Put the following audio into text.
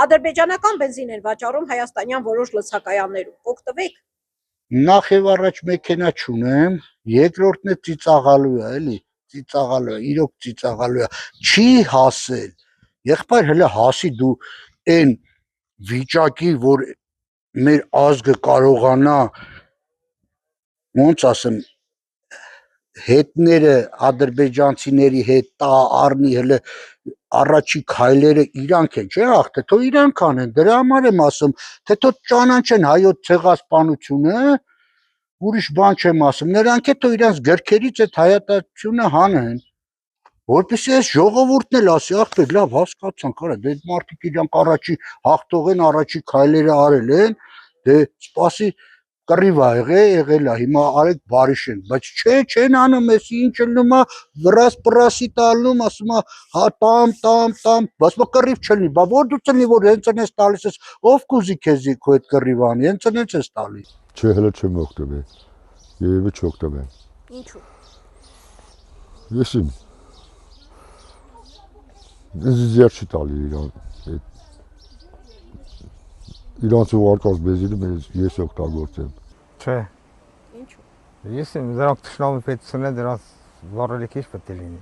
ադրբեջանական բենզին են վաճառում հայաստանյան որոշ լցակայաններում, կօգտվեք։ Նախ եւ առաջ մեքենա չունեմ, երկրորդն է ծիծաղալու է, էլի, ծիծաղալու է, իրոք ծիծաղալու է, չի հասել։ Եղբայր հələ հասի դու այն վիճակի, որ մեր ազգը կարողանա, ոնց ասեմ, հետները ադրբեջանցիների հետ տա առնի հələ առաջի քայլերը իրանք են, չէ՞ ախ, թե թող իրանք անեն, դրա համար եմ ասում, թե թող ճանաչեն հայոց ցեղասպանությունը, ուրիշ բան չեմ ասում, նրանք է թող իրանց գրքերից այդ հայատացությունը հանեն, որպեսզի այս ժողովուրդն էլ ասի, ախպեր, լավ հասկացանք, արա, դե մարդիկ իրանք առաջի հաղթող են, առաջի քայլերը արել են, դե սպասի կռիվ ա եղել է, հիմա արեք բարիշեն, բայց չեն անում էս ինչ ելնում է վրաս-պրասի տալնում, ասում է հա տամ, բայց մա կռիվ չլինի, բա որ դու ցնի որ հենց այնպես տալիս ես, ով կուզի քեզի քո այդ կռիվ անի, հենց այնպես ես տալիս։ Չէ, հələ չեմ օգտվել, երևի չօգտվեմ։ Ինչու։ Եսիմ զիզեր չի տալի իրան, իրանց ուղարկած բենզինը ես օգտագործեմ։ Չէ։ Ինչու։ Ես դրանք թշնամի պետություն է, դրանց վառելիք ինչ պետք է լինի։